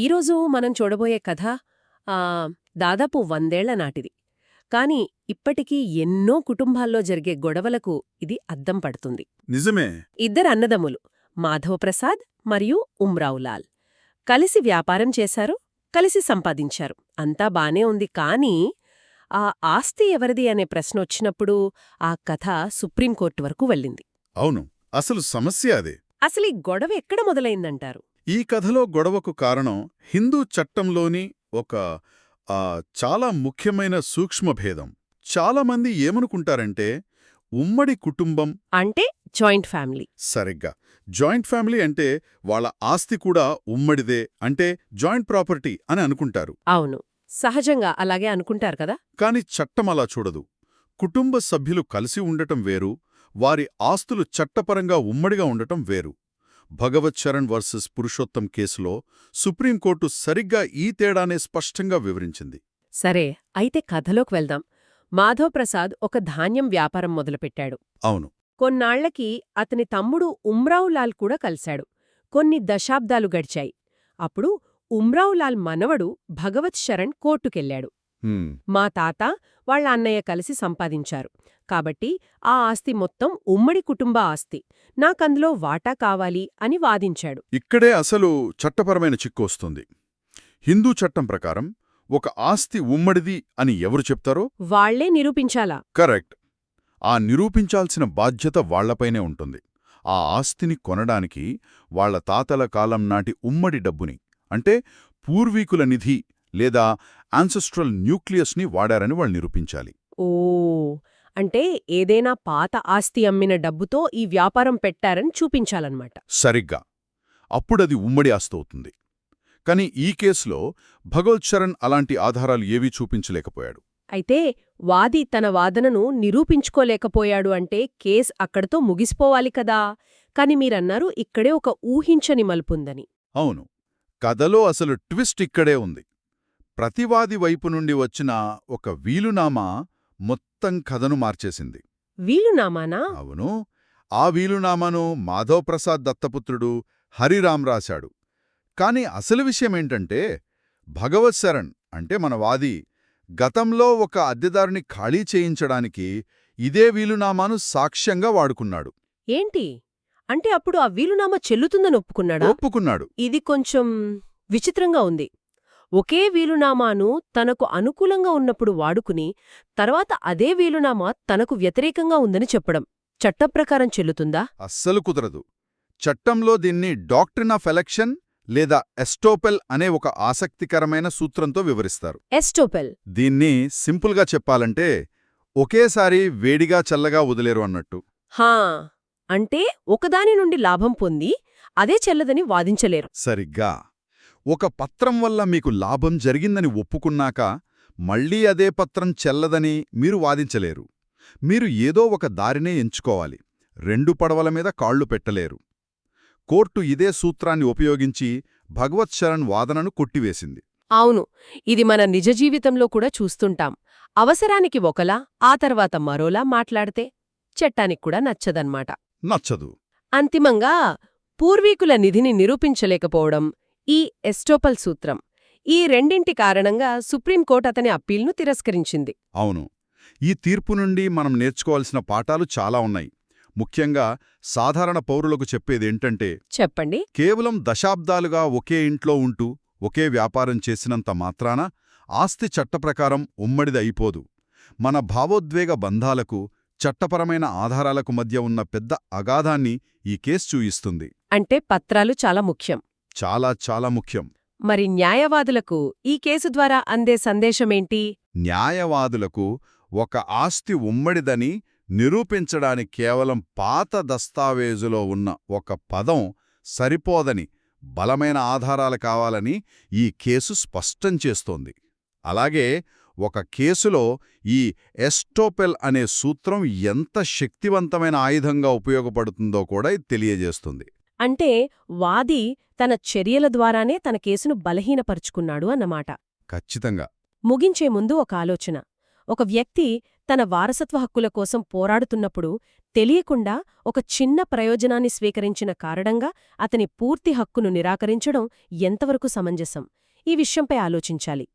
ఈరోజు మనం చూడబోయే కథ ఆ, దాదాపు 100 ఏళ్ల నాటిది. కాని ఇప్పటికీ ఎన్నో కుటుంబాల్లో జరిగే గొడవలకు ఇది అద్దం పడుతుంది. నిజమే. ఇద్దరు అన్నదమ్ములు, మాధవప్రసాద్ మరియు ఉమ్రావులాల్. కలిసి వ్యాపారం చేశారు, కలిసి సంపాదించారు. అంతా బానే ఉంది, కానీ ఆ ఆస్తి ఎవరిది అనే ప్రశ్నొచ్చినప్పుడు ఆ కథ సుప్రీంకోర్టు వరకు వెళ్ళింది. అవును, అసలు సమస్య అదే. అసలీ గొడవ ఎక్కడ మొదలైందంటారు? ఈ కథలో గొడవకు కారణం హిందూ చట్టంలోని ఒక చాలా ముఖ్యమైన సూక్ష్మభేదం. చాలామంది ఏమనుకుంటారంటే ఉమ్మడి కుటుంబం అంటే జాయింట్ ఫ్యామిలీ. సరిగ్గా జాయింట్ ఫ్యామిలీ అంటే వాళ్ళ ఆస్తి కూడా ఉమ్మడిదే, అంటే జాయింట్ ప్రాపర్టీ అని అనుకుంటారు. అవును, సహజంగా అలాగే అనుకుంటారు కదా. కాని చట్టం అలా చూడదు. కుటుంబ సభ్యులు కలిసి ఉండటం వేరు, వారి ఆస్తులు చట్టపరంగా ఉమ్మడిగా ఉండటం వేరు. భగవత్ చరణ్ వర్సెస్ పురుషోత్తం కేసులో సుప్రీంకోర్టు సరిగ్గా ఈ తేడానే స్పష్టంగా వివరించింది. సరే, అయితే కథలోకి వెళ్దాం. మాధవప్రసాద్ ఒక ధాన్యం వ్యాపారం మొదలుపెట్టాడు. అవును. కొన్నాళ్లకి అతని తమ్ముడు ఉమ్రావులాల్ కూడా కలిశాడు. కొన్ని దశాబ్దాలు గడిచాయి. అప్పుడు ఉమ్రావులాల్ మనవడు భగవత్ శరణ్ కోర్టుకెళ్లాడు. హ్మ్. మా తాత వాళ్ళ అన్నయ్య కలిసి సంపాదించారు, కాబట్టి ఆ ఆస్తి మొత్తం ఉమ్మడి కుటుంబ ఆస్తి, నాకందులో వాటా కావాలి అని వాదించాడు. ఇక్కడే అసలు చట్టపరమైన చిక్కు వస్తుంది. హిందూ చట్టం ప్రకారం ఒక ఆస్తి ఉమ్మడిది అని ఎవరు చెప్తారో వాళ్లే నిరూపించాలా? కరెక్ట్. ఆ నిరూపించాల్సిన బాధ్యత వాళ్లపైనే ఉంటుంది. ఆ ఆస్తిని కొనడానికి వాళ్ల తాతల కాలం నాటి ఉమ్మడి డబ్బుని, అంటే పూర్వీకుల నిధి లేదా యాన్సెస్ట్రల్ న్యూక్లియస్ని వాడారని వాళ్ళు నిరూపించాలి. ఓ, అంటే ఏదైనా పాత ఆస్తి అమ్మిన డబ్బుతో ఈ వ్యాపారం పెట్టారని చూపించాలన్నమాట. సరిగ్గా. అప్పుడది ఉమ్మడి ఆస్తి అవుతుంది. కాని ఈ కేసులో భగవత్ చరణ్ అలాంటి ఆధారాలు ఏవీ చూపించలేకపోయాడు. అయితే వాది తన వాదనను నిరూపించుకోలేకపోయాడు అంటే కేస్ అక్కడితో ముగిసిపోవాలి కదా. కాని మీరన్నారు ఇక్కడే ఒక ఊహించని మలుపుందని. అవును, కథలో అసలు ట్విస్ట్ ఇక్కడే ఉంది. ప్రతివాది వైపు నుండి వచ్చిన ఒక వీలునామా మొత్తం కథను మార్చేసింది. వీలునామానా? అవును, ఆ వీలునామాను మాధవప్రసాద్ దత్తపుత్రుడు హరిరామ్ రాశాడు. కాని అసలు విషయమేంటంటే భగవత్ శరణ్ అంటే మన వాది గతంలో ఒక అద్దెదారుని ఖాళీ చేయించడానికి ఇదే వీలునామాను సాక్ష్యంగా వాడుకున్నాడు. ఏంటి అంటే అప్పుడు ఆ వీలునామా చెల్లుతుందని ఒప్పుకున్నాడా? ఒప్పుకున్నాడు. ఇది కొంచెం విచిత్రంగా ఉంది. ఒకే వీలునామాను తనకు అనుకూలంగా ఉన్నప్పుడు వాడుకుని తర్వాత అదే వీలునామా తనకు వ్యతిరేకంగా ఉందని చెప్పడం చట్టప్రకారం చెల్లుతుందా? అస్సలు కుదరదు. చట్టంలో దీన్ని డాక్ట్రిన్ ఆఫ్ ఎలక్షన్ లేదా ఎస్టోపెల్ అనే ఒక ఆసక్తికరమైన సూత్రంతో వివరిస్తారు. ఎస్టోపెల్ దీన్ని సింపుల్గా చెప్పాలంటే ఒకేసారి వేడిగా చల్లగా వదిలేరు అన్నట్టు. హా, అంటే ఒకదాని నుండి లాభం పొంది అదే చెల్లదని వాదించలేరు. సరిగ్గా. ఒక పత్రం వల్ల మీకు లాభం జరిగిందని ఒప్పుకున్నాక మళ్లీ అదే పత్రం చెల్లదని మీరు వాదించలేరు. మీరు ఏదో ఒక దారినే ఎంచుకోవాలి. రెండు పడవల మీద కాళ్లు పెట్టలేరు. కోర్టు ఇదే సూత్రాన్ని ఉపయోగించి భగవత్ శరణ్ వాదనను కొట్టివేసింది. అవును, ఇది మన నిజ జీవితంలో కూడా చూస్తుంటాం. అవసరానికి ఒకలా ఆ తర్వాత మరోలా మాట్లాడితే చట్టానికి కూడా నచ్చదన్మాట. నచ్చదు. అంతిమంగా పూర్వీకుల నిధిని నిరూపించలేకపోవడం, ఈ ఎస్టోపల్ సూత్రం, ఈ రెండింటి కారణంగా సుప్రీంకోర్టు అతని అప్పీల్ను తిరస్కరించింది. అవును, ఈ తీర్పు నుండి మనం నేర్చుకోవాల్సిన పాఠాలు చాలా ఉన్నాయి. ముఖ్యంగా సాధారణ పౌరులకు చెప్పేదేంటంటే చెప్పండి. కేవలం దశాబ్దాలుగా ఒకే ఇంట్లో ఉంటూ ఒకే వ్యాపారం చేసినంత మాత్రాన ఆస్తి చట్టప్రకారం ఉమ్మడిది అయిపోదు. మన భావోద్వేగ బంధాలకు, చట్టపరమైన ఆధారాలకు మధ్య ఉన్న పెద్ద అగాధాన్ని ఈ కేసు చూయిస్తుంది. అంటే పత్రాలు చాలా ముఖ్యం. చాలా చాలా ముఖ్యం. మరి న్యాయవాదులకు ఈ కేసు ద్వారా అందే సందేశమేంటి? న్యాయవాదులకు ఒక ఆస్తి ఉమ్మడిదని నిరూపించడానికి కేవలం పాత దస్తావేజులో ఉన్న ఒక పదం సరిపోదని, బలమైన ఆధారాలు కావాలని ఈ కేసు స్పష్టం చేస్తోంది. అలాగే ఒక కేసులో ఈ ఎస్టోపెల్ అనే సూత్రం ఎంత శక్తివంతమైన ఆయుధంగా ఉపయోగపడుతుందో కూడా ఇది తెలియజేస్తుంది. అంటే వాది తన చర్యల ద్వారానే తన కేసును బలహీనపరుచుకున్నాడు అన్నమాట. ఖచ్చితంగా. ముగించే ముందు ఒక ఆలోచన. ఒక వ్యక్తి తన వారసత్వ హక్కుల కోసం పోరాడుతున్నప్పుడు తెలియకుండా ఒక చిన్న ప్రయోజనాన్ని స్వీకరించిన కారణంగా అతని పూర్తి హక్కును నిరాకరించడం ఎంతవరకు సమంజసం? ఈ విషయంపై ఆలోచించాలి.